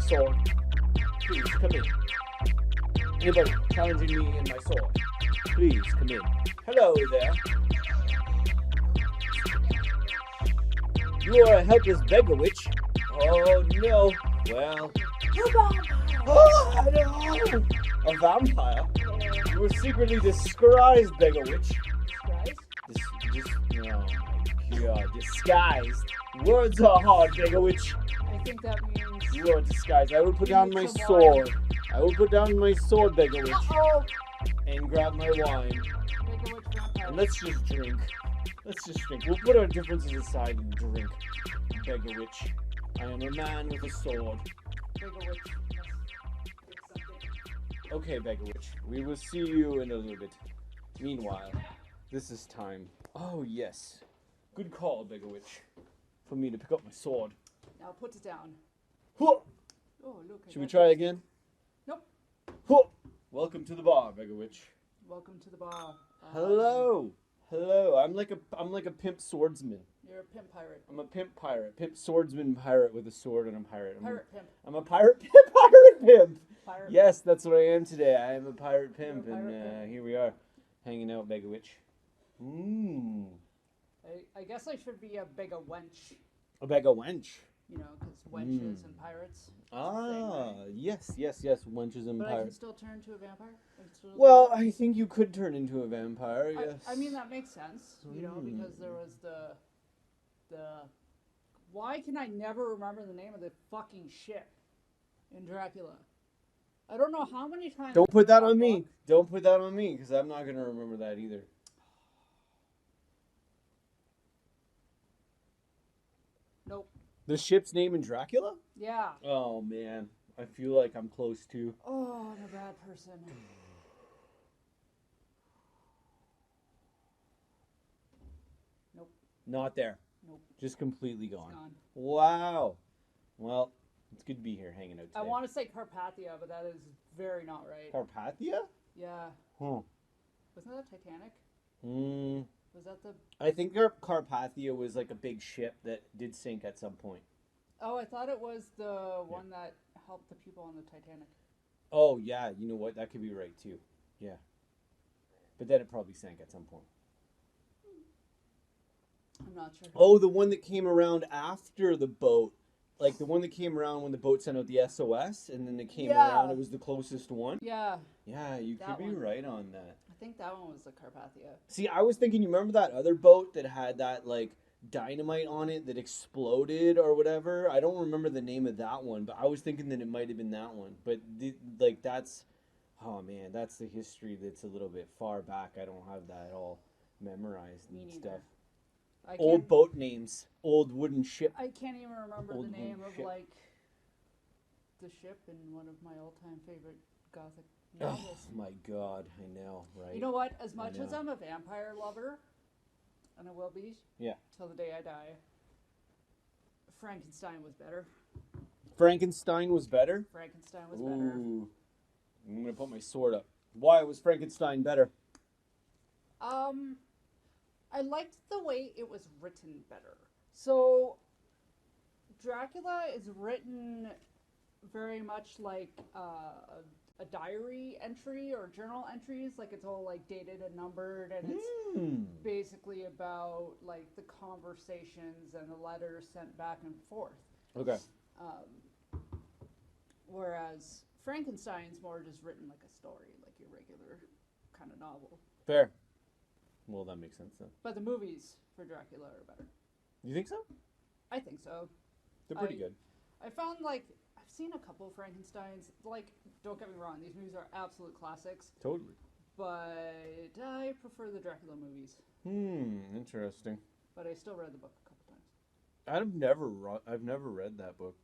sword. Please come in. Anybody challenging me in my sword? Please come in. Hello there. You are a helpless beggar witch. Oh no. Well. Oh no! A vampire? You were secretly disguised, beggar witch. Disguised? Oh my god, disguised. Words are hard, beggar witch. I think that means... You are disguised. I will put You down need my some sword. wine. I will put down my sword, beggar witch, Uh-oh! and grab my wine. Make a witch vampire. And let's just drink. Let's just drink. We'll put our differences aside and drink, beggar witch. I am a man with a sword. Make a witch. Yes. Accepted. Okay, beggar witch. We will see you in a little bit. Meanwhile, this is time. Oh, yes. Good call, beggar witch. For me to pick up my sword. Now put it down. Huh. Oh, look. Should we try again? Nope. Huh. Welcome to the bar, beggar witch. Welcome to the bar. Hello. Hello. I'm like a pimp swordsman. You're a pimp pirate. I'm a pimp pirate. Pimp swordsman pirate with a sword and a pirate. Pirate pimp. I'm a pirate pimp. Pirate pimp. Pirate Yes, that's what I am today. I am a pirate pimp, You're a pirate and pimp. here we are, hanging out, beggar witch. Mmm. I guess I should be a bigger wench. A beggar wench. You know, because wenches and pirates. Ah, right? yes, wenches and But I can pirates. still turn to a vampire? I can still Well, I think you could turn into a vampire, yes. I mean, that makes sense, you know, because there was the... Why can I never remember the name of the fucking ship in Dracula? I don't know how many times... Don't put that I've on read me. book. Don't put that on me, because I'm not going to remember that either. Nope. The ship's name in Dracula? Yeah. Oh, man. I feel like I'm close to. Oh, I'm a bad person. Nope. Not there. Nope. Just completely It's gone. gone. Wow. Well, it's good to be here hanging out today. I want to say Carpathia, but that is very not right. Carpathia? Yeah. Huh. Wasn't that Titanic? Mm, Was that the... I think Carpathia was like a big ship that did sink at some point. Oh, I thought it was the one that helped the people on the Titanic. Oh, yeah. You know what? That could be right, too. Yeah. But then it probably sank at some point. I'm not sure. Oh, the one that came around after the boat. Like the one that came around when the boat sent out the SOS, and then it came around. It was the closest one. Yeah. Yeah, you could That be one. right on that. I think that one was the Carpathia. See, I was thinking, you remember that other boat that had that, like, dynamite on it that exploded or whatever? I don't remember the name of that one, but I was thinking that it might have been that one. But, like, that's... Oh, man, that's the history that's a little bit far back. I don't have that all memorized Me and neither. stuff. I Old can't- boat names. Old wooden ship. I can't even remember Old the name wooden of, ship. like, the ship in one of my all-time favorite gothic Oh, novels. my God. I know, right? You know what? As much as know. I'm a vampire lover, and I will be, Yeah. till the day I die, Frankenstein was better. Frankenstein was better? Frankenstein was better. Ooh. I'm going to put my sword up. Why was Frankenstein better? I liked the way it was written better. So, Dracula is written very much like a diary entry or journal entries. Like, it's all, like, dated and numbered, and it's basically about, like, the conversations and the letters sent back and forth. Okay. Whereas Frankenstein's more just written like a story, like your regular kind of novel. Fair. Well, that makes sense then. But the movies for Dracula are better. You think so? I think so. They're pretty I- good. I found, like, I've seen a couple Frankensteins. Like, don't get me wrong, these movies are absolute classics. Totally. But I prefer the Dracula movies. Interesting. But I still read the book a couple times. I've never read that book.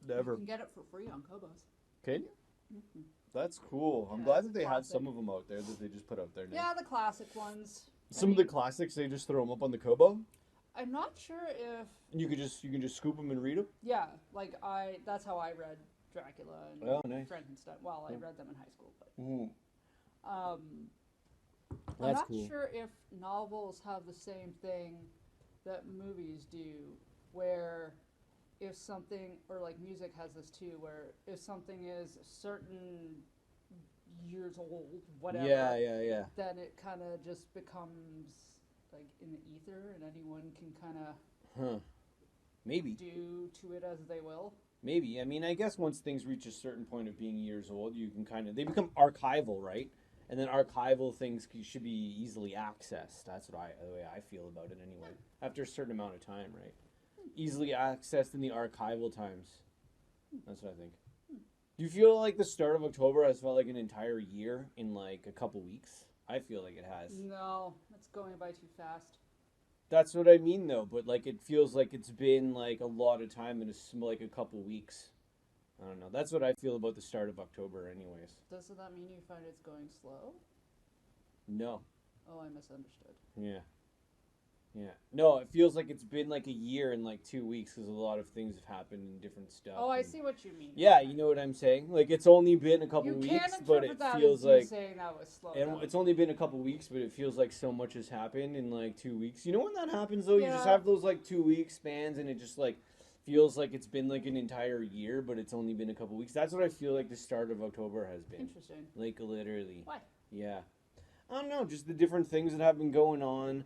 Never. You can get it for free on Kobo's. Can you? Mm-hmm. That's cool. I'm Yeah, glad it's that they had classic. some of them out there that they just put out there now. Yeah, the classic ones. Some of the classics, they just throw them up on the Kobo. I'm not sure if... You can just scoop them and read them. Yeah, like that's how I read Dracula and Oh, nice. Frankenstein. Well, I read them in high school, but I'm That's not cool. sure if novels have the same thing that movies do, where if something, or like music has this too, where if something is certain years old, Yeah, whatever, yeah, yeah. then it kind of just becomes like in the ether, and anyone can kind of Huh. Maybe. do to it as they will. Maybe. I mean, I guess once things reach a certain point of being years old, you can kind of they become archival, right? And then archival things should be easily accessed. That's the way I feel about it anyway. After a certain amount of time, right? Easily accessed in the archival times. That's what I think. Do you feel like the start of October has felt like an entire year in like a couple weeks? I feel like it has. No, it's going by too fast. That's what I mean, though. But like, it feels like it's been like a lot of time in like a couple weeks. I don't know. That's what I feel about the start of October, anyways. Doesn't that mean you find it's going slow? No. Oh, I misunderstood. Yeah. Yeah. No, it feels like it's been like a year and like 2 weeks because a lot of things have happened and different stuff. Oh, I and- see what you mean. Yeah, Okay. you know what I'm saying? Like, it's only been a couple You weeks, can but interpret it that feels as you like. saying that was slow. And down. it's only been a couple weeks, but it feels like so much has happened in like 2 weeks. You know when that happens though? You just Yeah. have those like 2 week spans, and it just like feels like it's been like an entire year, but it's only been a couple weeks. That's what I feel like the start of October has been. Interesting. Like literally. Why? Yeah. I don't know, just the different things that have been going on,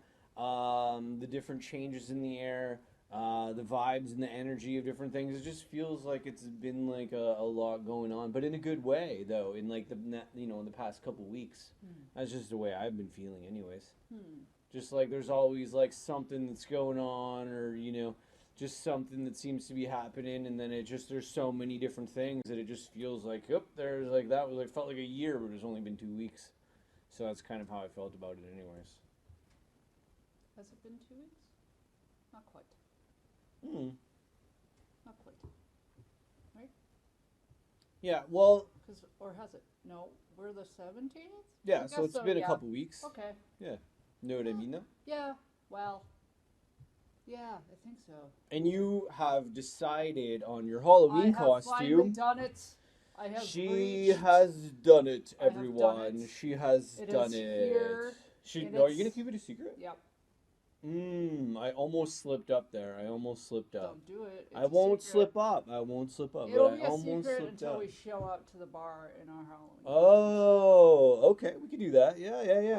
the different changes in the air, the vibes and the energy of different things. It just feels like it's been like a lot going on, but in a good way though. In like in the past couple weeks, that's just the way I've been feeling, anyways. Just like there's always like something that's going on, or just something that seems to be happening, and then there's so many different things that it just feels like there's like that was like felt like a year, but it's only been 2 weeks. So that's kind of how I felt about it, anyways. Has it been 2 weeks? Not quite. Hmm. Not quite. Yeah. Well. Or has it? No, we're the 17th? Yeah. I So guess it's so, been a yeah. couple weeks. Okay. Know what I mean, though. Yeah. Well. Yeah, I think so. And you have decided on your Halloween I have finally costume. done it. I have She reached. has done it, I have done everyone. it. She has It done is it. here, and Are you gonna it's- keep it a secret? Yep. I almost slipped up there. I almost slipped up. Don't do it. It's I a won't secret. slip up. I won't slip up. It'll but be I a almost secret slipped until up. we show up to the bar in our Halloween. Oh, okay. We can do that. Yeah.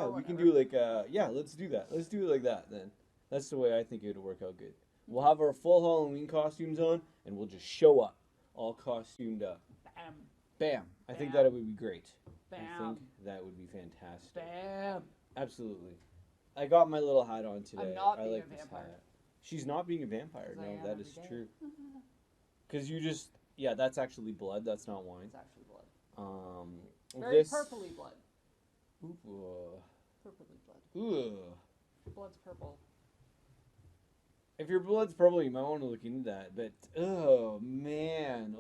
Or We can whatever. do like let's do that. Let's do it like that then. That's the way I think it would work out good. We'll have our full Halloween costumes on, and we'll just show up, all costumed up. Bam. Bam. I think Bam. that would be great. I Bam. think that would be fantastic. Bam. Absolutely. I got my little hat on today. I'm not I being like a this vampire. hat. She's not being a vampire. 'Cause I No, am that every is day. true. Because that's actually blood. That's not wine. It's actually blood. Very This. purpley blood. Ooh. Purpley blood. Ooh. Blood's purple. If your blood's purple, you might want to look into that. But oh man,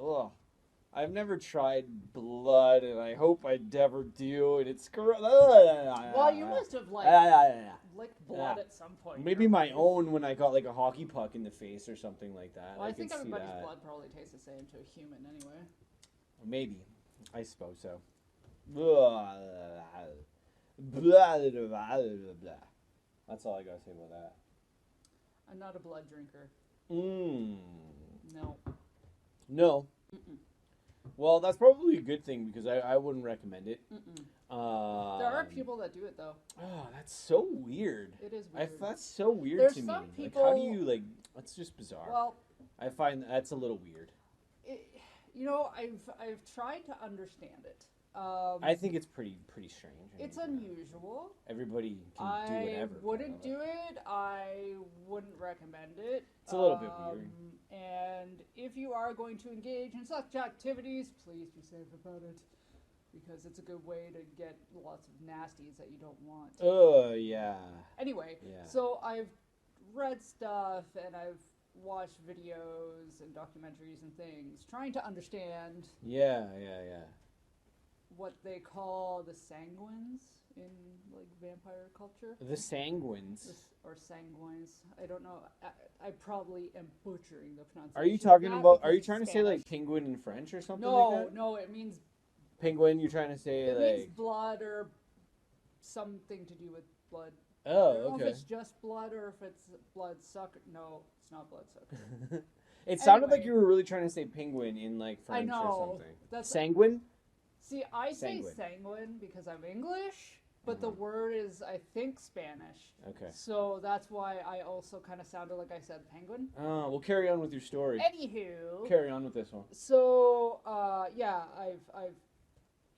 I've never tried blood, and I hope I never do. And it's gross. Well, you must have licked blood Yeah. at some point. in Maybe your my life. own when I got like a hockey puck in the face or something like that. Well, I could think see everybody's that. blood probably tastes the same to a human anyway. Maybe, I suppose so. Blah, blah, blah, blah. That's all I gotta say about that. I'm not a blood drinker. No. No. Mm-mm. Well, that's probably a good thing because I wouldn't recommend it. Mm-mm. There are people that do it though. Oh, that's so weird. It is weird. That's so weird There's to me. some Like, how do people- you like? That's just bizarre. Well, I find that's a little weird. I've tried to understand it. I think it's pretty strange. I It's mean, unusual. Everybody can do I whatever. wouldn't do it. I wouldn't recommend it. It's a little bit weird. And if you are going to engage in such activities, please be safe about it. Because it's a good way to get lots of nasties that you don't want. Oh yeah. Anyway, Yeah. so I've read stuff and I've watched videos and documentaries and things trying to understand Yeah. what they call the sanguines in like vampire culture. The sanguines. Or sanguines. I don't know. I probably am butchering the pronunciation. Are you of talking that about? because Are you it's trying to say Spanish. like penguin in French or something No, like that? no, it means Penguin. You're trying to say it like? means blood or something to do with blood. I Oh, don't know okay. if it's just blood or if it's blood sucker. No, it's not blood sucker. It sounded like Anyway, you were really trying to say penguin in like I French or know. something. That's Sanguine? See, I say Sanguine. sanguine because I'm English, but the Uh-huh. word is, I think, Spanish. Okay. So that's why I also kind of sounded like I said penguin. Oh, well, carry on with your story. Anywho, Carry on with this one. so yeah, I've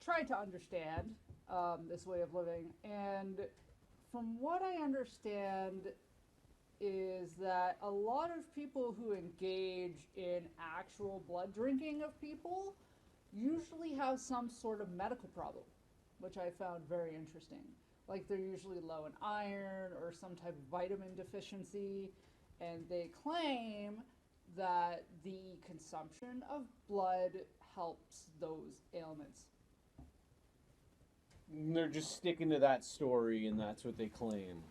tried to understand this way of living, and from what I understand, is that a lot of people who engage in actual blood drinking of people usually have some sort of medical problem, which I found very interesting. Like they're usually low in iron or some type of vitamin deficiency, and they claim that the consumption of blood helps those ailments. They're just sticking to that story, and that's what they claim.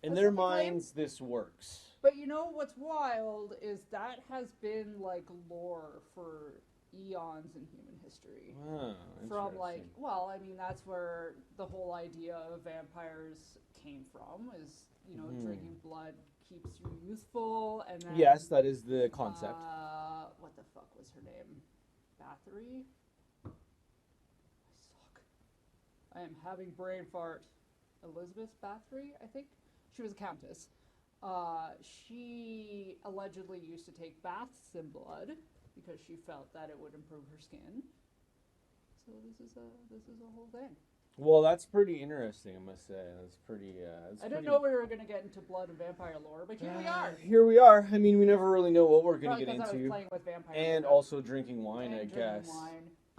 In That's their what they claim. minds, this works. But you know what's wild is that has been like lore for eons in human history. Ah, From like, interesting. well, I mean, that's where the whole idea of vampires came from. Is drinking blood keeps you youthful, and then Yes, that is the concept. what the fuck was her name? Bathory. I suck. I am having brain fart. Elizabeth Bathory, I think. She was a countess. She allegedly used to take baths in blood because she felt that it would improve her skin. So this is a whole thing. Well, that's pretty interesting, I must say. That's pretty. I didn't know we were gonna get into blood and vampire lore, but here we are. Here we are. I mean, we never really know what we're gonna Probably get because I was into, playing with vampire and lore also drinking wine, and I drinking guess.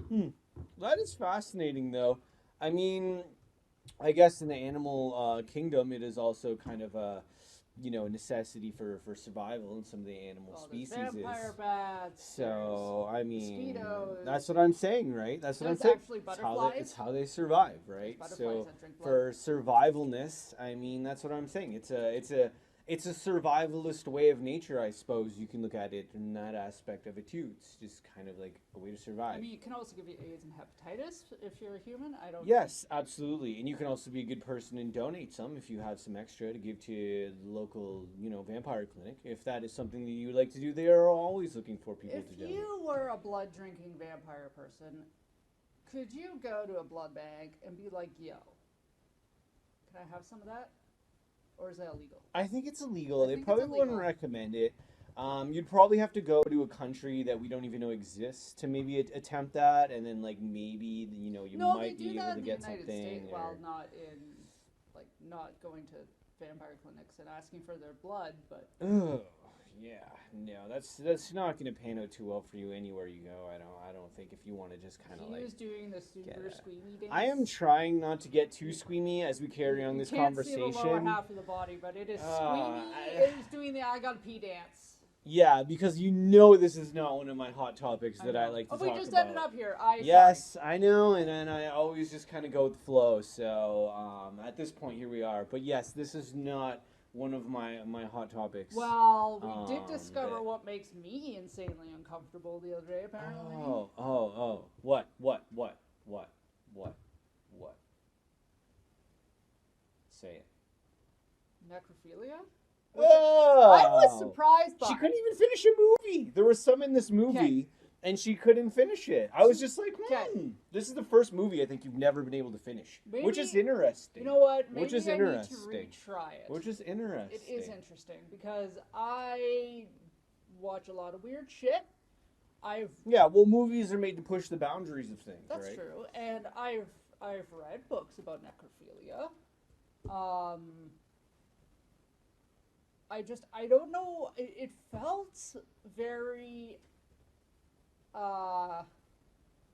wine. That is fascinating, though. I mean, I guess in the animal kingdom, it is also kind of a necessity for survival in some of the animal Oh, there's species vampire is. bats. So I mean, mosquitoes. that's what I'm saying, right? That's what I'm There's saying. actually It's how butterflies. it's how they survive, right? There's So butterflies that drink blood. for survivalness, I mean, that's what I'm saying. It's a survivalist way of nature, I suppose. You can look at it in that aspect of it too. It's just kind of like a way to survive. I mean, you can also give you AIDS and hepatitis if you're a human. I don't. Yes, absolutely. And you can also be a good person and donate some if you have some extra to give to the local, vampire clinic. If that is something that you would like to do, they are always looking for people If to donate. you were a blood drinking vampire person, could you go to a blood bank and be like, "Yo, can I have some of that?" Or is that illegal? I think it's illegal. I They think it's probably illegal. wouldn't recommend it. You'd probably have to go to a country that we don't even know exists to maybe attempt that, and then like maybe you No, might they be do able that to in the get United something. States. Or... Well, not going to vampire clinics and asking for their blood, but Ugh, yeah, no, that's not going to pan out too well for you anywhere you go. I don't think if you want to just kind of he like. was doing the super get it. squeamy dance. I am trying not to get too squeamy as we carry on this You can't see conversation. the lower half of the body, but it is squeamy. I- It is doing the I gotta pee dance. Yeah, because this is not one of my hot topics that I know. like to Oh, talk we just about. ended up here. Yes, I know, and then I always just kind of go with the flow. So at this point, here we are. But yes, this is not one of my hot topics. Well, we did discover but- what makes me insanely uncomfortable the other day, apparently. Oh. What? Say it. Necrophilia? Oh! I was surprised by She it. couldn't even finish a movie. There was some in this movie, Okay. and she couldn't finish it. I was just like, Okay. this is the first movie I think you've never been able to finish, which is Maybe- interesting. You know what? Maybe Which is I interesting. need to retry it. Which is interesting. It is interesting because I watch a lot of weird shit. Yeah, well, movies are made to push the boundaries of things, That's right? true, and I've read books about necrophilia. I don't know. It felt very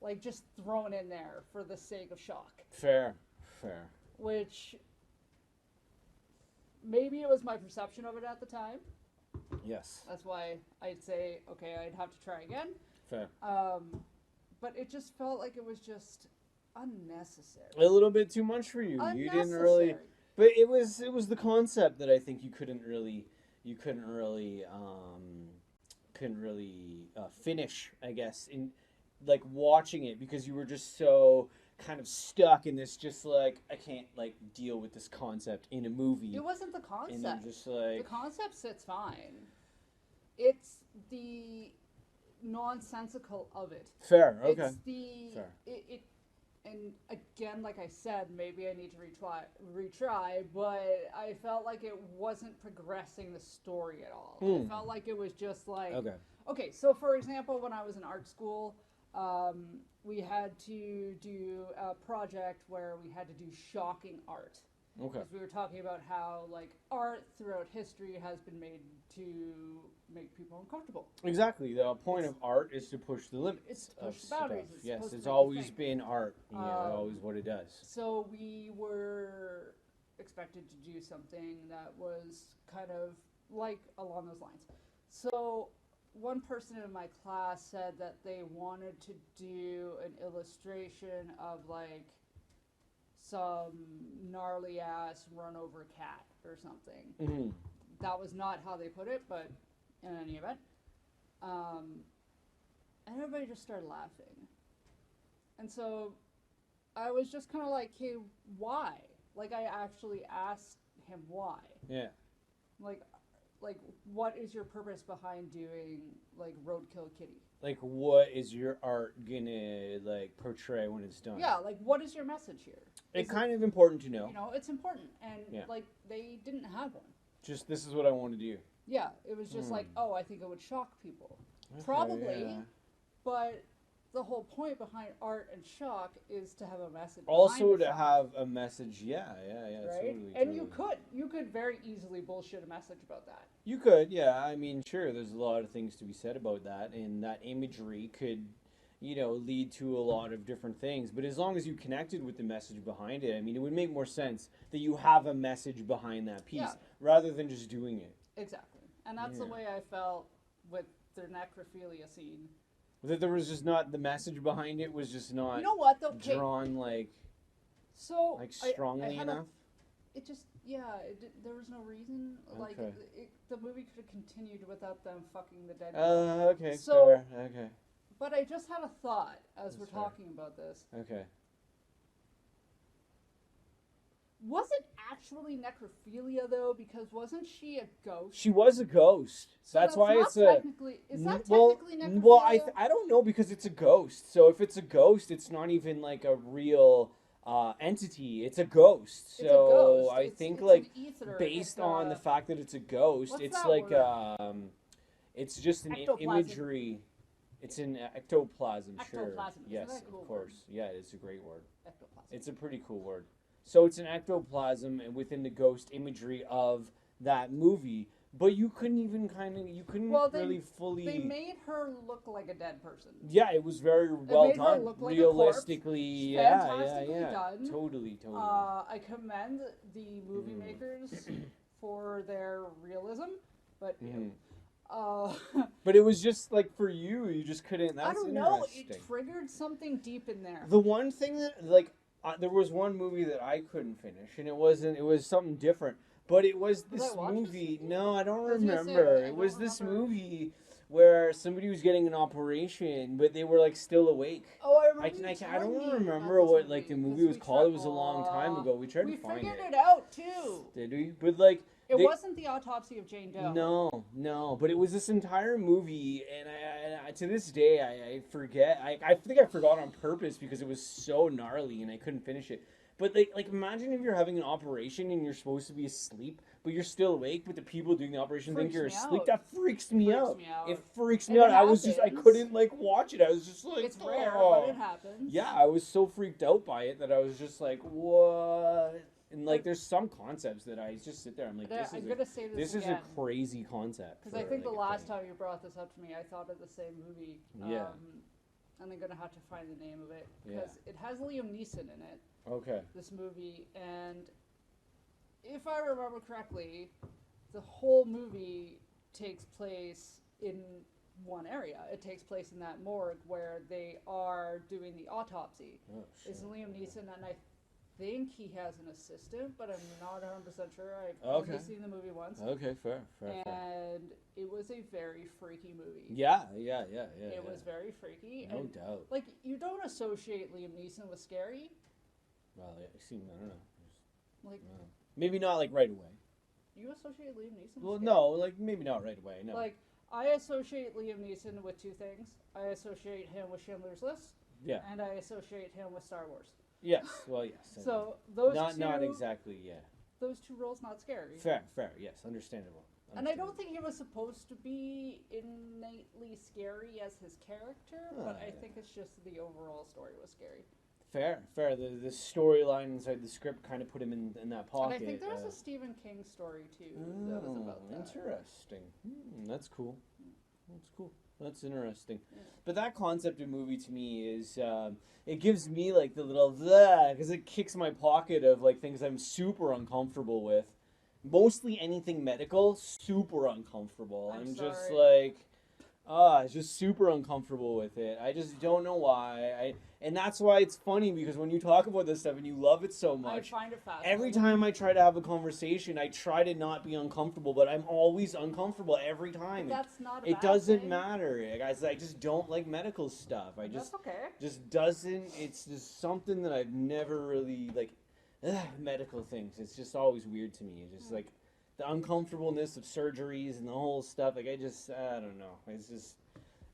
like just thrown in there for the sake of shock, Fair. which maybe it was my perception of it at the time. Yes. That's why I'd say, okay, I'd have to try again. Fair. But it just felt like it was just unnecessary. A little bit too much for you. You didn't really. Unnecessary. But it was the concept that I think you couldn't really finish, I guess, in like watching it because you were just so kind of stuck in this, just like I can't like deal with this concept in a movie. It wasn't the And concept. I'm just like The concept sits fine. it's the nonsensical of it. Fair. Okay. It's the Fair. it and again, like I said, maybe I need to retry, but I felt like it wasn't progressing the story at all. I felt like it was just like, Okay. okay, so for example, when I was in art school, we had to do a project where we had to do shocking art. Okay. Because we were talking about how like art throughout history has been made to make people uncomfortable. Exactly. The point of art is to push the limits It's to of push the stuff. boundaries. It's Yes, supposed to it's make you always think. been art. Always what it does. So we were expected to do something that was kind of like along those lines. So one person in my class said that they wanted to do an illustration of like some gnarly ass run over cat or something. Mm-hmm. That was not how they put it, but in any event. And everybody just started laughing. And so I was just kind of like, hey, why? Like, I actually asked him why. Yeah. Like, what is your purpose behind doing, like, Roadkill Kitty? Like, what is your art gonna like portray when it's done? Yeah, like, what is your message here? It's kind of important to know. You know, it's important. And, Yeah. like, they didn't have one. Just this is what I want to do. Yeah, it was just like, oh, I think it would shock people. Okay, Probably, yeah. but the whole point behind art and shock is to have a message. Also behind the to shock, have a message. Yeah. right? Totally. And Totally. you could very easily bullshit a message about that. You could, yeah. I mean, sure. There's a lot of things to be said about that, and that imagery could, lead to a lot of different things. But as long as you connected with the message behind it, I mean, it would make more sense that you have a message behind that piece Yeah. rather than just doing it. Exactly, and that's the Yeah. way I felt with the necrophilia scene. That there was just not the message behind it was just not You know what though? Okay, drawn so like I strongly had enough. it just there was no reason. Like Okay. the movie could have continued without them fucking the dead. Okay, So- fair. Okay, But I just had a thought as we're That's fair. talking about this. okay. Was it actually necrophilia though? Because wasn't she a ghost? She was a ghost. So that's why not it's a. technically. Is that Well, technically necrophilia? well, I don't know because it's a ghost. So if it's a ghost, it's not even like a real entity. It's a ghost. It's a So ghost. I It's- think it's like an ether. based It's, on the fact that it's a ghost, what's it's that like word? it's just an Ectoplasm. imagery. It's an ectoplasm. Sure. Ectoplasm. Isn't Yes, that a cool of course. Yeah, it's a great word. Ectoplasm. It's a pretty cool word. So it's an ectoplasm and within the ghost imagery of that movie, but you couldn't even Well, they- really fully. They made her look like a dead person. Yeah, it was very well made her done. look like a corpse. Realistically, Fantastically yeah. done. Totally. I commend the movie Mm. makers for their realism, but Mhm. uh, But it was just like for you, you just couldn't. That's I don't know. interesting. It triggered something deep in there. The one thing that there was one movie that I couldn't finish, and it wasn't. It was something different, but it was Was I this watching movie. this? No, I don't I was gonna say, remember. I It was don't this remember. movie where somebody was getting an operation, but they were like still awake. Oh, I remember. I you don't telling me remember about what this like the 'cause movie was we called. tried- It was a long time ago. We tried We to find figured it. it out too. Did we? But like It they- wasn't the autopsy of Jane Doe. No, but it was this entire movie, and I to this day I forget. I think I forgot on purpose because it was so gnarly and I couldn't finish it. But like imagine if you're having an operation and you're supposed to be asleep, but you're still awake, but the people doing the operation think Freaks you're me asleep. out. That freaks me Freaks out. me out. It freaks me And out. it I happens. couldn't like watch it. I was just like, It's rare, "Oh." but it happens. Yeah, I was so freaked out by it that I was just like, what? And like, there's some concepts that I just sit there. I'm like, But this I'm is gonna say this this is a again. crazy concept. Because I for, think the like, a last thing. time you brought this up to me, I thought of the same movie. Yeah. And I'm gonna have to find the name of it Yeah. because it has Liam Neeson in it. Okay. This movie, and if I remember correctly, the whole movie takes place in one area. It takes place in that morgue where they are doing the autopsy. Oh, It's shit. Liam Neeson, and I think he has an assistant, but I'm not 100% sure. I've Okay. only seen the movie once. Okay, fair. And it was a very freaky movie. Yeah. It was very freaky. No and, doubt. like, you don't associate Liam Neeson with scary. Well, yeah, I don't know. Like, Maybe not like right away. you associate Liam Neeson with Well, scary? no, like maybe not right away. No. Like, I associate Liam Neeson with two things. I associate him with Schindler's List, Yeah. and I associate him with Star Wars. Yes. Well, yes. So those Not exactly. Yeah. those two roles not scary. Fair. Yes. Understandable. And I don't think he was supposed to be innately scary as his character, but I think it's just the overall story was scary. Fair. The storyline inside the script kind of put him in that pocket. And I think there was a Stephen King story too that was about that. Interesting. That's cool. That's interesting. Yeah. But that concept of movie to me is, it gives me like the little because it kicks my pocket of like things I'm super uncomfortable with. Mostly anything medical, super uncomfortable. I'm just like, just super uncomfortable with it. I just don't know why. And that's why it's funny, because when you talk about this stuff and you love it so much, I find it fascinating. Every time I try to have a conversation, I try to not be uncomfortable, but I'm always uncomfortable every time. But that's not a It bad doesn't thing. matter, guys. I just don't like medical stuff. That's okay. Just doesn't. It's just something that I've never really like. Medical things. It's just always weird to me. It's just like the uncomfortableness of surgeries and the whole stuff. Like I don't know.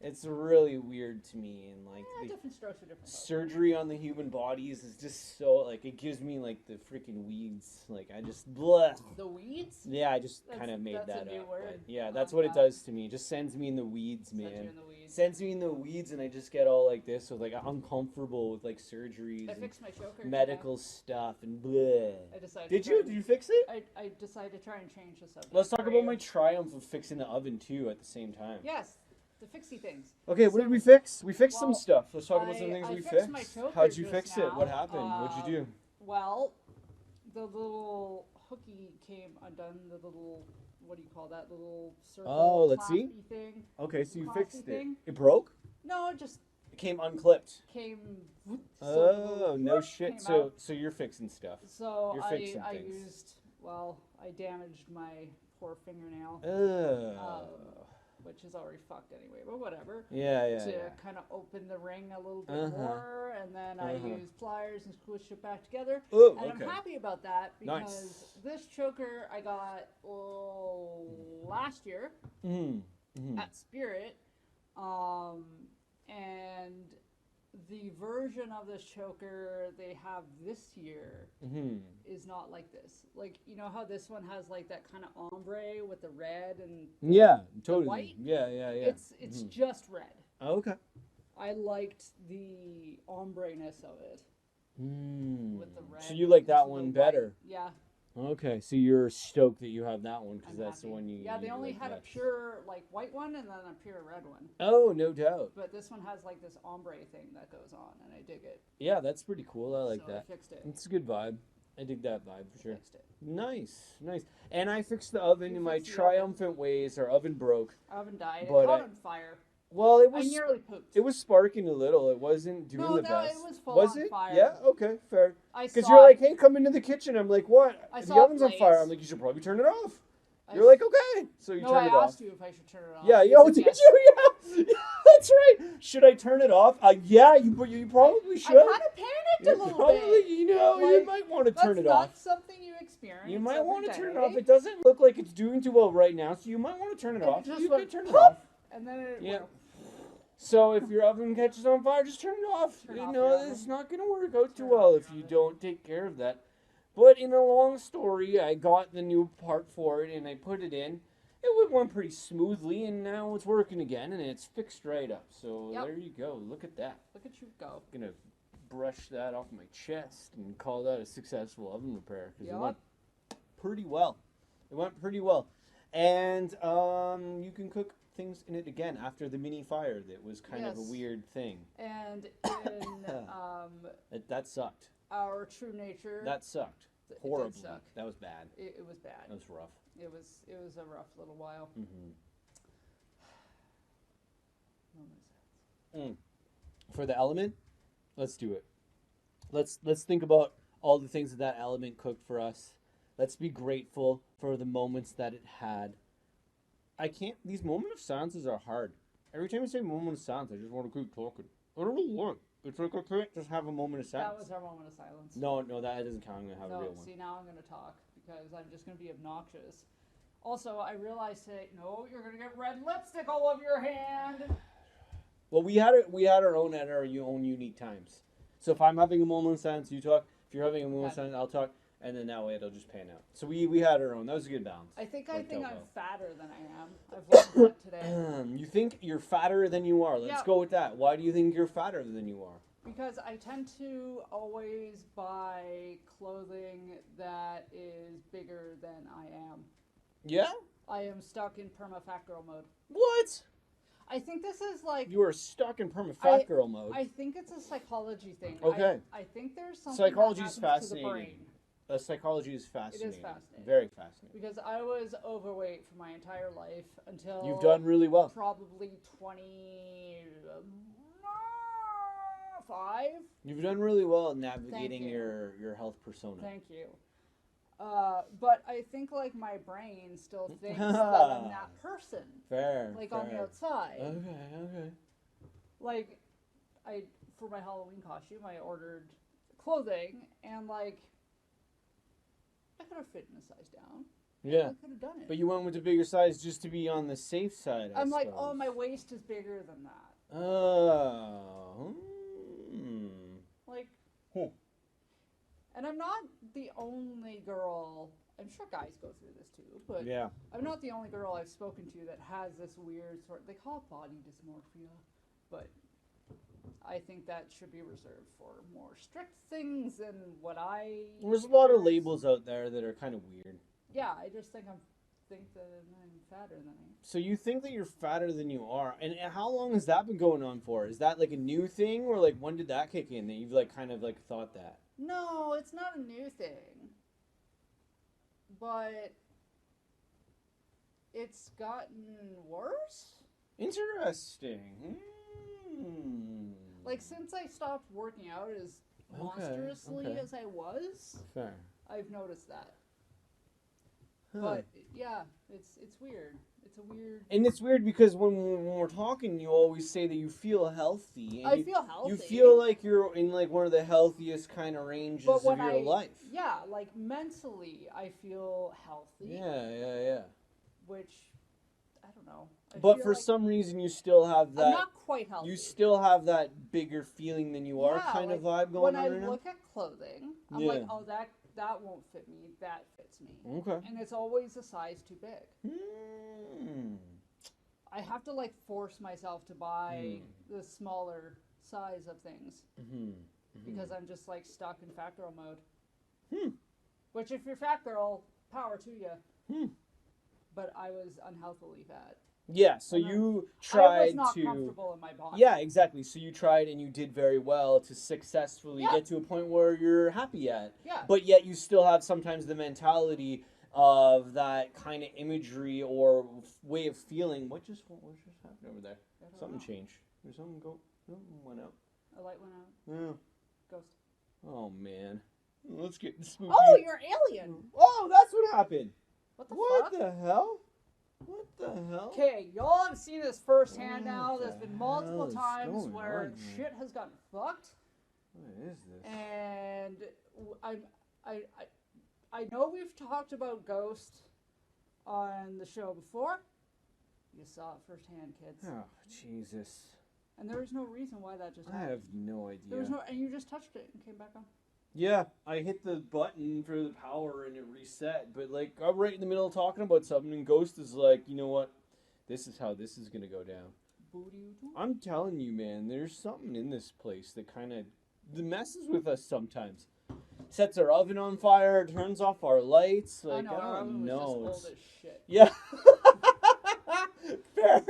It's really weird to me, and like different strokes for different surgery on the human bodies is just so like it gives me like the freaking weeds. Like I just bleh. The weeds? Yeah, I just kind of made that a new up. word. Yeah, that's what it does to me. It just sends me in the weeds, man. Sends you in the weeds. Sends me in the weeds, and I just get all like this, with like uncomfortable with like surgeries. I fixed my choker. Medical stuff and bleh. I decided. Did you fix it? I decided to try and change the subject. Let's talk about my triumph of fixing the oven too at the same time. Yes. The fixie things. Okay, what did we fix? We fixed some stuff. Let's talk about some things we fixed. How'd you fix it? What happened? What'd you do? Well, the little hooky came undone. The little, what do you call that? Little circle. Let's see. Thing. Okay, so you fixed it. Thing. It broke? No, it just came unclipped. So no shit. So you're fixing stuff. So you're fixing things. I damaged my poor fingernail. Which is already fucked anyway, but whatever. Yeah. To kind of open the ring a little bit more, and then I used pliers and squished it back together. Ooh, and okay. I'm happy about that because this choker I got last year at Spirit, and the version of this choker they have this year is not like this. Like, you know how this one has like that kind of ombre with the red and totally. the white? Yeah. It's just red. Oh, okay. I liked the ombre-ness of it with the red. So you like that one better? Yeah. Okay, so you're stoked that you have that one because that's happy. The one you. Yeah, they only had a pure like white one and then a pure red one. Oh, no doubt. But this one has like this ombre thing that goes on, and I dig it. Yeah, that's pretty cool. I like that. I fixed it. It's a good vibe. I dig that vibe for sure. Fixed it. Nice. And I fixed the oven in my triumphant ways. Our oven broke. Oven died. It But caught on fire. Well, it was. I nearly pooped. It was sparking a little. It wasn't doing the best. No, it was full on it? fire. Yeah. Okay. Fair. Because you're like, hey, come into the kitchen. I'm like, what? The oven's on fire. I'm like, you should probably turn it off. You're like, okay. So you turn it off. I asked you if I should turn it off. Yeah. Did you? Yeah. That's right. Should I turn it off? Yeah. You probably should. I kind of panicked a little bit. You might want to turn it off. That's not something you experience. You might want to turn it off. It doesn't look like it's doing too well right now, so you might want to turn it off. You could turn it off. And then it went. So if your oven catches on fire, just turn it off. It's not going to work out too well if you don't take care of that. But in a long story, I got the new part for it and I put it in. It went pretty smoothly, and now it's working again, and it's fixed right up. So there you go. Look at that. Look at you go. I'm going to brush that off my chest and call that a successful oven repair because it went pretty well. And you can cook things in it again after the mini fire that was kind of a weird thing. And in that sucked. Our true nature. That sucked. Horribly. Suck. That was bad. It was bad. That was rough. It was a rough little while. For the element, let's do it. Let's think about all the things that element cooked for us. Let's be grateful for the moments that it had. These moment of silences are hard. Every time I say moment of silence, I just want to keep talking. I don't know why. It's like I can't just have a moment of silence. That was our moment of silence. No, that doesn't count. I'm going to have a real one. See, now I'm going to talk because I'm just going to be obnoxious. Also, I realized today, no, you're gonna get red lipstick all over your hand. Well, we had our own at our own unique times. So if I'm having a moment of silence, you talk. If you're having a moment of Okay. silence, I'll talk, and then that way it'll just pan out. So we had our own. That was a good balance. I think Worked I'm out well. fatter than I am. I've learned that today. You think you're fatter than you are. Let's Yeah. go with that. Why do you think you're fatter than you are? Because I tend to always buy clothing that is bigger than I am. Yeah? I am stuck in perma fat girl mode. What? I think this is like You are stuck in perma fat girl mode. I think it's a psychology thing. Okay. I think there's something Psychology that is happens to the fascinating. brain. Psychology is fascinating. It is fascinating. Very fascinating. Because I was overweight for my entire life until You've done really well. probably 25. You've done really well navigating you. your health persona. Thank you. But I think like my brain still thinks that I'm that person. Fair. Like fair. on the outside. Okay. Like for my Halloween costume I ordered clothing and like I could have fit in a size down. Yeah. I could have done it. But you went with the bigger size just to be on the safe side. I'm like, suppose. oh, my waist is bigger than that. Oh. Like, Hmm. and I'm not the only girl. I'm sure guys go through this too, but Yeah. I'm not the only girl I've spoken to that has this weird sort. They call it body dysmorphia, but I think that should be reserved for more strict things than what I. There's a lot of labels out there that are kind of weird. Yeah, I just think think that I'm fatter than I am. So you think that you're fatter than you are, and how long has that been going on for? Is that like a new thing, or like when did that kick in that you've like kind of like thought that? No, it's not a new thing, but it's gotten worse. Interesting. Like since I stopped working out as monstrously as I was, Fair. I've noticed that. Huh. But yeah, it's weird. It's a weird. And it's weird because when we're talking, you always say that you feel healthy. And I feel healthy. You feel like you're in like one of the healthiest kind of ranges but of when your life. Yeah, like mentally, I feel healthy. Yeah. Which I don't know. I But feel for like some reason, you still have that. I'm not quite healthy. You still have that bigger feeling than you are kind of vibe going when on I right now. look at clothing, I'm Yeah. like, oh, that won't fit me. That fits me. Okay. And it's always a size too big. I have to like force myself to buy the smaller size of things because I'm just like stuck in fat girl mode. Which, if you're fat girl, power to you. But I was unhealthily fat. Yeah, so you tried I was not to. comfortable in my body. Yeah, exactly. So you tried and you did very well to successfully Yeah. get to a point where you're happy at. Yeah. But yet you still have sometimes the mentality of that kind of imagery or way of feeling. What just happened over there? I don't Something know. changed. There's something something went out. A light went out. Yeah. Ghost. Oh man. Let's get spooky. Oh, you're alien. Oh, that's what happened. What the What fuck? the hell? What the hell? Okay, y'all have seen this firsthand What now. the There's been multiple hell is times going where on here? shit has gotten fucked, What is this? and I know we've talked about Ghost on the show before. You saw it firsthand, kids, Oh, Jesus. and there was no reason why that just I happened. have no idea. There was no, and you just touched it and came back on. Yeah, I hit the button for the power and it reset, but like I'm right in the middle of talking about something and Ghost is like, you know what? This is how this is gonna go down. Booty. I'm telling you, man, there's something in this place that kind of messes with us sometimes. Sets our oven on fire, turns off our lights. Like, I know, our oven was know. just old as shit. Yeah. Fair.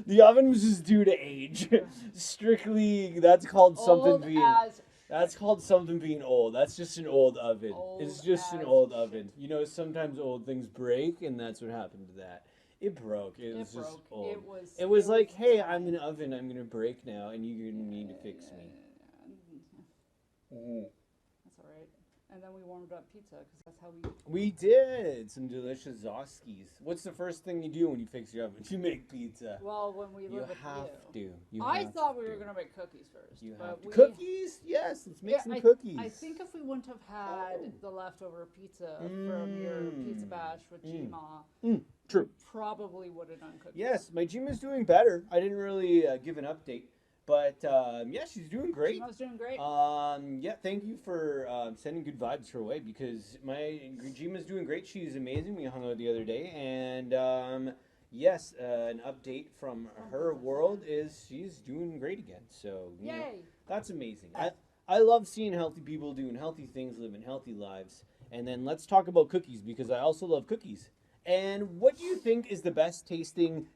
The oven was just due to age. Strictly, that's called something Old being. as That's called something being old. That's just an old oven. Old It's just an as old shit. oven. You know, sometimes old things break, and that's what happened to that. It broke. It was just old. It was like, hey, I'm an oven. I'm gonna break now, and you're gonna need to fix me. That's all right. and then we warmed up pizza because that's how we. We did some delicious Zoskis. What's the first thing you do when you fix your oven? You make pizza. Well, when we You live with have you. to. You I have thought we were to. gonna make cookies first. You but have to. we, Cookies? Yes, let's make Yeah, some cookies. I think if we wouldn't have had the leftover pizza from your pizza batch with Gma, True. probably would have done cookies. Yes, my Jima's doing better. I didn't really give an update, but yeah, she's doing great. Gma's doing great. Yeah, thank you for sending good vibes her way because my Jima's doing great. She's amazing. We hung out the other day, and yes, an update from her world is she's doing great again. So you know, Yay! that's amazing. I love seeing healthy people doing healthy things, living healthy lives. And then let's talk about cookies because I also love cookies. And what do you think is the best tasting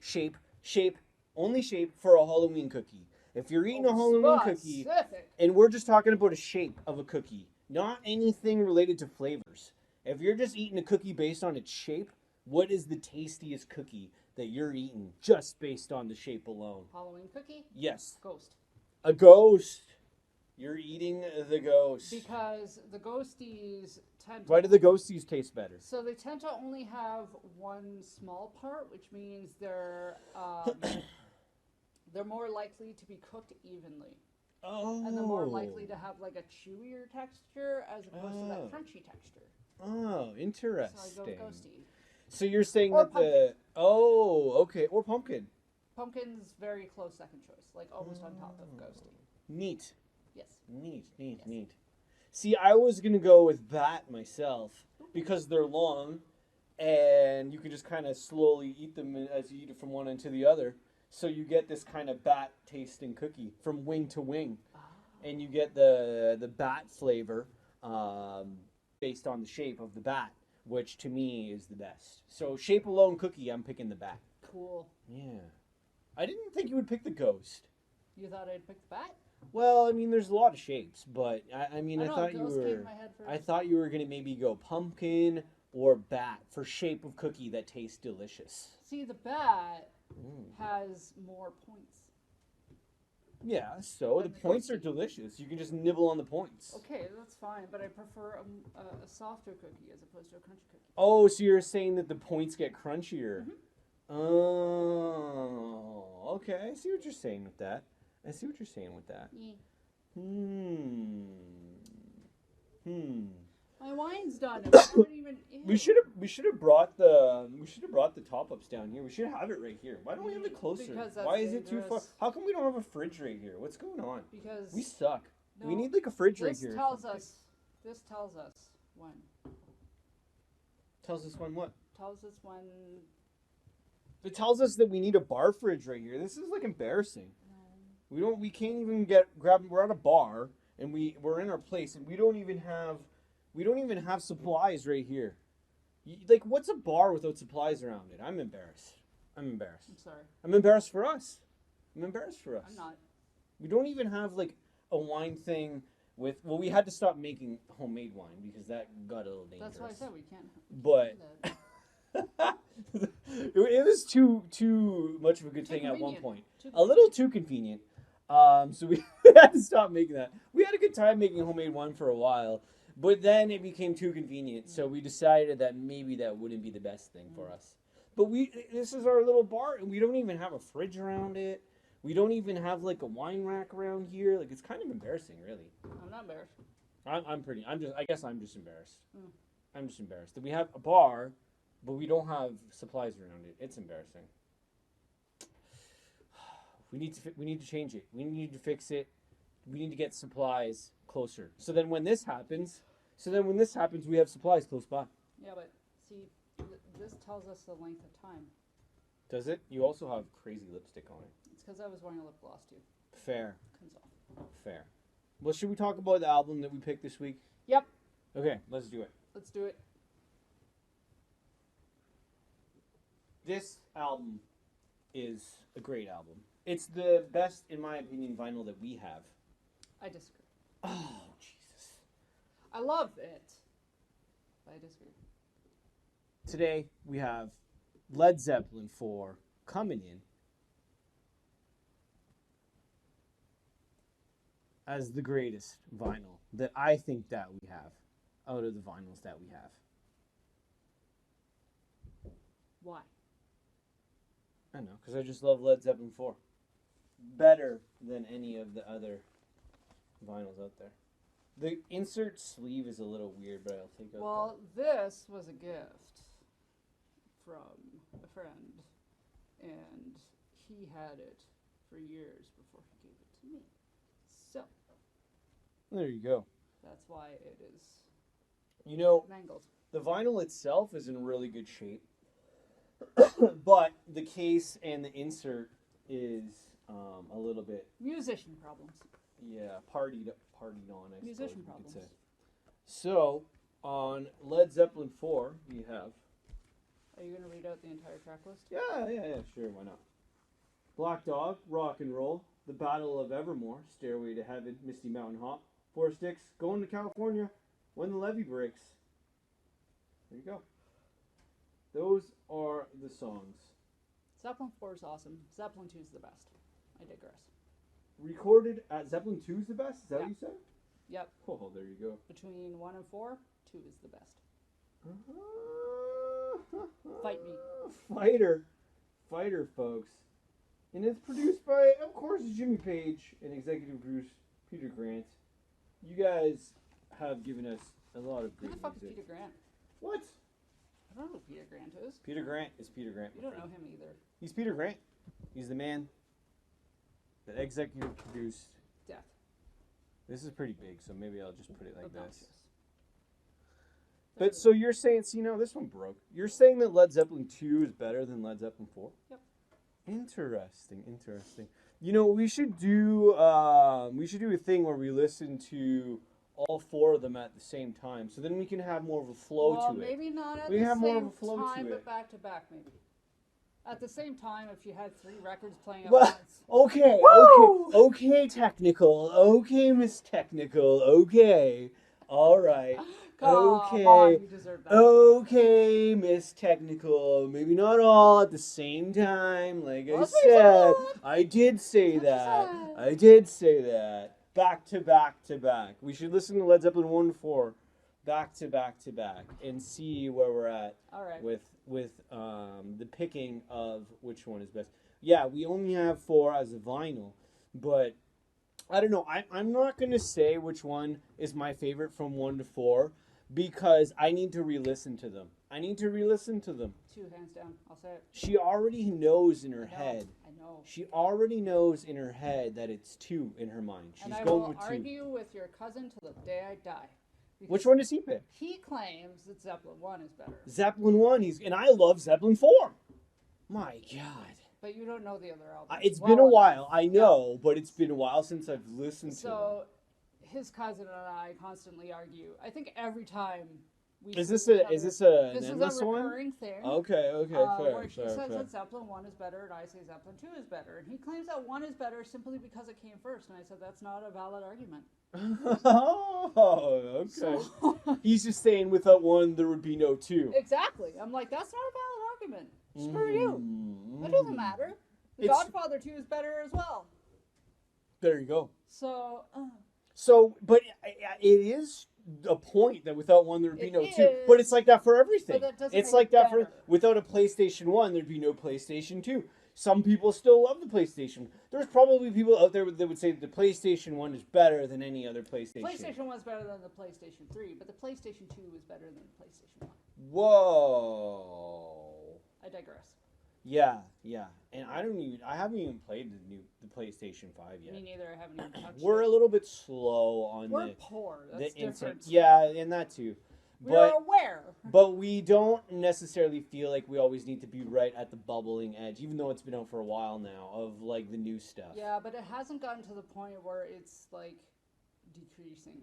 only shape for a Halloween cookie? If you're eating a Halloween cookie, Specific. and we're just talking about a shape of a cookie, not anything related to flavors. If you're just eating a cookie based on its shape, what is the tastiest cookie that you're eating just based on the shape alone? Halloween cookie? Yes. Ghost. A ghost. You're eating the ghost. Because the ghosties tend to. Why do the ghosties taste better? So they tend to only have one small part, which means they're they're more likely to be cooked evenly. Oh. And they're more likely to have like a chewier texture as opposed to that crunchy texture. Oh, interesting. So I go with ghosty. So you're saying Or that the okay, or pumpkin. Pumpkin's very close second choice, like almost on top of ghosty. Neat. Yes. Neat. See, I was gonna go with bat myself because they're long, and you can just kind of slowly eat them as you eat it from one end to the other. So you get this kind of bat tasting cookie from wing to wing, and you get the bat flavor based on the shape of the bat, which to me is the best. So shape alone cookie, I'm picking the bat. Cool. Yeah, I didn't think you would pick the ghost. You thought I'd pick the bat? Well, I mean, there's a lot of shapes, but I know, thought you ghost came were. in my head first. I thought you were gonna maybe go pumpkin or bat for shape of cookie that tastes delicious. See, the bat has more points. Yeah, so the But points are ghosty. delicious. You can just nibble on the points. Okay, that's fine, but I prefer a softer cookie as opposed to a crunchy cookie. Oh, so you're saying that the points get crunchier? Mhm. Oh, okay. I see what you're saying with that. Yeah. My wine's done. And we haven't even. Ew. We should have brought the top ups down here. We should have it right here. Why don't we have it closer? Because that's Why is it too far? dangerous. How come we don't have a fridge right here? What's going on? Because We suck. We No, need like a fridge right this here. tells us. This tells us when. Tells us when what? Tells us when. It tells us that we need a bar fridge right here. This is like embarrassing. We can't even grab. We're at a bar and we're in our place and we don't even have supplies right here. Like, what's a bar without supplies around it? I'm embarrassed. I'm sorry. I'm embarrassed for us. I'm not. We don't even have like a wine thing with. Well, we had to stop making homemade wine because that got a little dangerous. That's why I said we can't. But do that. it was too much of a good thing at one convenient. point. Too A little too convenient. So we had to stop making that. We had a good time making homemade wine for a while, but then it became too convenient. So we decided that maybe that wouldn't be the best thing for us. But this is our little bar, and we don't even have a fridge around it. We don't even have like a wine rack around here. Like, it's kind of embarrassing, really. I'm not embarrassed. I guess I'm just embarrassed. Mm. I'm just embarrassed that we have a bar, but we don't have supplies around it. It's embarrassing. We need to change it. We need to fix it. We need to get supplies closer. So then when this happens, we have supplies close by. Yeah, but see, this tells us the length of time. Does it? You also have crazy lipstick on it. It's because I was wearing a lip gloss too. Fair. Comes off. Fair. Well, should we talk about the album that we picked this week? Yep. Okay, let's do it. Let's do it. This album is a great album. It's the best, in my opinion, vinyl that we have. I disagree. Oh, Jesus. I love it. But I disagree. Today, we have Led Zeppelin 4 coming in as the greatest vinyl that I think that we have. out of the vinyls that we have. Why? I don't know, because I just love Led Zeppelin 4. Better than any of the other vinyls out there. The insert sleeve is a little weird, but I'll take out. Well, this was a gift from a friend, and he had it for years before he gave it to me. So There you go. that's why it is You know, mangled. the vinyl itself is in really good shape, but the case and the insert is a little bit, Musician problems. yeah, partied on. I Musician suppose we problems. could say. So on Led Zeppelin 4, we have. Are you going to read out the entire track list? Yeah, sure, why not? Black Dog, Rock and Roll, The Battle of Evermore, Stairway to Heaven, Misty Mountain Hop, Four Sticks, Going to California, When the Levee Breaks. There you go. Those are the songs. Zeppelin 4 is awesome. Zeppelin 2 is the best. I digress. Recorded at Zeppelin 2 is the best? Is that Yeah. what you said? Yep. Oh, there you go. Between 1 and 4, 2 is the best. Fight me. Fighter, folks. And it's produced by, of course, Jimmy Page and executive producer Peter Grant. You guys have given us a lot of Who great the fuck is music. Peter Grant? What? I don't know who Peter Grant is. Peter Grant is Peter Grant. You don't know him either. He's Peter Grant. He's the man that executive produced. Death. This is pretty big, so maybe I'll just put it like Obnoxious. this. But so you're saying, see, no, this one broke. You're saying that Led Zeppelin 2 is better than Led Zeppelin 4? Yep. Interesting. You know, we should do a thing where we listen to all four of them at the same time, so then we can have more of a flow Well, to it. maybe not at We the have more of same a flow to time, it. but back to back, maybe. At the same time, if you had 3 records playing at Well, once. okay, technical. Okay, Miss Technical. Okay. All right. Come Okay. on, you deserve that. Okay, Miss Technical. Maybe not all at the same time. Like I That's what you said, said. I did say That's what you that. said. I did say that. Back to back to back. We should listen to Led Zeppelin 1 to 4 back to back to back and see where we're at All right. with the picking of which one is best. Yeah, we only have 4 as a vinyl, but I don't know. I'm not going to say which one is my favorite from 1 to 4 because I need to re-listen to them. 2 hands down. I'll say it. She already knows in her I know, head. I know. She already knows in her head that it's 2 in her mind. She's And I going will with 2. argue with your cousin till the day I die. Because Which one does he pick? he claims that Zeppelin 1 is better. Zeppelin 1. And I love Zeppelin 4. My God. But you don't know the other album. It's been a while. I know, but it's been a while since I've listened to them. So his cousin and I constantly argue. I think every time we Is see this each an other- This endless is a one? recurring thing. Okay, Where she fair, says fair. that Zeppelin 1 is better and I say Zeppelin 2 is better. And he claims that 1 is better simply because it came first. And I said that's not a valid argument. Oh, okay. So, He's just saying without 1 there would be no 2. exactly. I'm like, that's not a valid argument. Screw you. Mm-hmm. It doesn't matter. The It's- Godfather 2 is better as well. There you go. So, So, but it is a point that without 1 there'd be It no 2. is, But it's like that for everything. but that doesn't It's make like it that for better. without a PlayStation 1 there'd be no PlayStation 2. Some people still love the PlayStation. There's probably people out there that would say that the PlayStation 1 is better than any other PlayStation. PlayStation 1 is better than the PlayStation 3, but the PlayStation 2 is better than the PlayStation 1. Whoa. I digress. Yeah. And I haven't even played the PlayStation 5 yet. Me neither. I haven't even touched We're it. a little bit slow on We're the poor. That's instant. different. Yeah, and that too. We're aware. But we don't necessarily feel like we always need to be right at the bubbling edge, even though it's been out for a while now, of like the new stuff. Yeah, but it hasn't gotten to the point where it's like decreasing.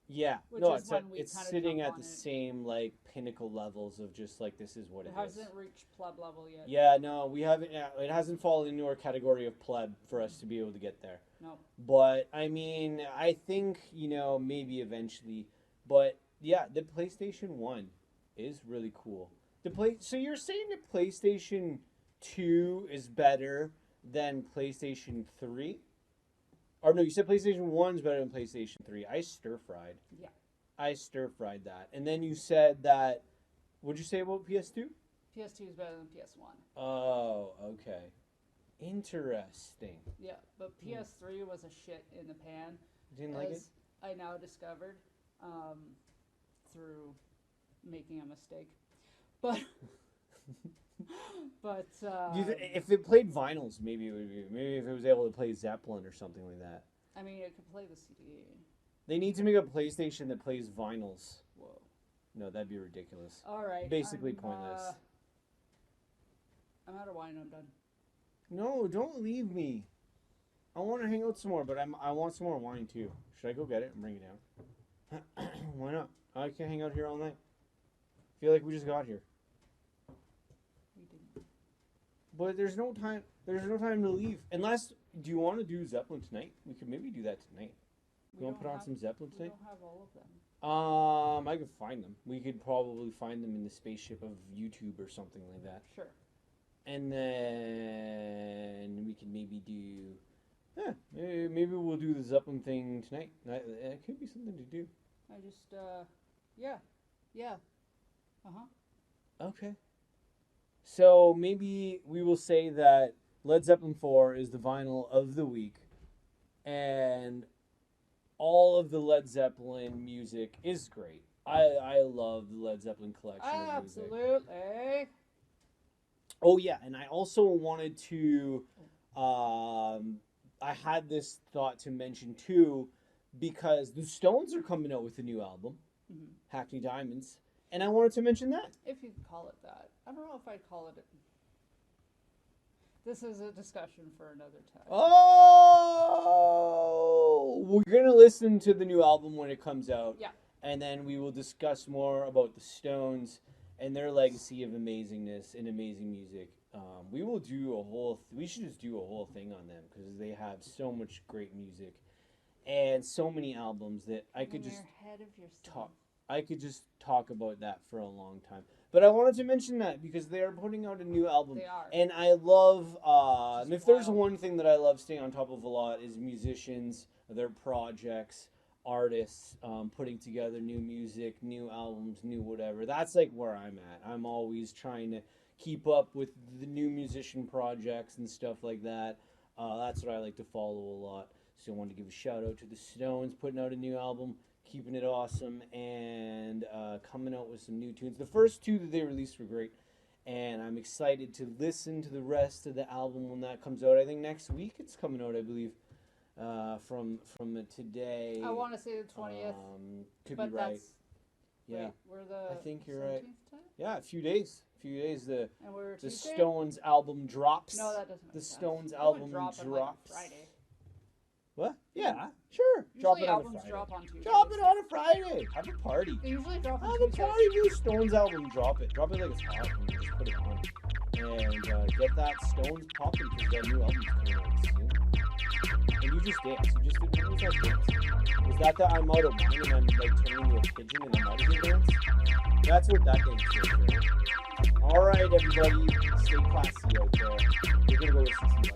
Yeah. Which No, is when we it's kinda sitting jump at on the it. same like pinnacle levels of just like this is what It it is. hasn't reached pleb level yet. Yeah, no, we haven't. It hasn't fallen into our category of pleb for us to be able to get there. No. But I mean, I think maybe eventually. But yeah, the PlayStation 1 is really cool. So you're saying the PlayStation 2 is better than PlayStation 3? Or no, you said PlayStation 1 is better than PlayStation 3. I stir fried. Yeah. I stir fried that. And then you said that. What'd you say about PS2? PS2 is better than PS1. Oh, okay. Interesting. Yeah, but PS3 was a shit in the pan, Didn't like it? as I now discovered through making a mistake. But but If it played vinyls, maybe it would be. Maybe if it was able to play Zeppelin or something like that. I mean, it could play the CD. They need to make a PlayStation that plays vinyls. Whoa. No, that'd be ridiculous. All right. Basically pointless. I'm out of wine. I'm done. No, don't leave me. I want to hang out some more, but I want some more wine too. Should I go get it and bring it down? Why not? I can hang out here all night. Feel like we just got here. We didn't. But there's no time. There's no time to leave. Unless, do you want to do Zeppelin tonight? We could maybe do that tonight. You want to put on some Zeppelin We tonight? don't have all of them. I could find them. We could probably find them in the spaceship of YouTube or something like that. Sure. And then we could maybe do. Yeah, maybe we'll do the Zeppelin thing tonight. That could be something to do. I just yeah. Okay. So maybe we will say that Led Zeppelin 4 is the vinyl of the week, and all of the Led Zeppelin music is great. I love the Led Zeppelin collection of music. Absolutely. Oh yeah, and I also wanted to I had this thought to mention too, because the Stones are coming out with a new album, Hackney Diamonds, and I wanted to mention that. If you could call it that. I don't know if I'd call it. This is a discussion for another time. Oh, we're gonna listen to the new album when it comes out. Yeah. And then we will discuss more about the Stones and their legacy of amazingness and amazing music. We will do a whole. We should just do a whole thing on them because they have so much great music and so many albums that I could just ahead of yourself. talk. I could just talk about that for a long time. But I wanted to mention that because they are putting out a new album. They are. And I love, Just if there's wild. one thing that I love staying on top of a lot is musicians, their projects, artists, putting together new music, new albums, new whatever. That's like where I'm at. I'm always trying to keep up with the new musician projects and stuff like that. That's what I like to follow a lot. So I wanted to give a shout out to the Stones putting out a new album, keeping it awesome, and coming out with some new tunes. The first two that they released were great, and I'm excited to listen to the rest of the album when that comes out. I think next week it's coming out, I believe, from today. I want to say the 20th. Could but be right. That's, Yeah, wait, we're the I think you're 17th right. today? yeah, a few days. The And we're the Tuesday? Stones album drops. No, that doesn't make The sense. Stones It would album drop on, drops. like, Friday. What? Yeah, sure. Drop Usually it on a albums Friday. drop on Tuesdays. Drop it on a Friday. Have a party. They usually drop on Have a Tuesdays. party with the Stones album. Drop it. Drop it like it's hot and just put it on. And get that Stones popping because their new album's coming out soon. And you just dance. You just did what was that dance? Was that the I'm out of wine and I'm like turning into a pigeon and I'm out of here dance? That's what that dance is, right? Alright everybody, stay classy out there. We're gonna go listen to some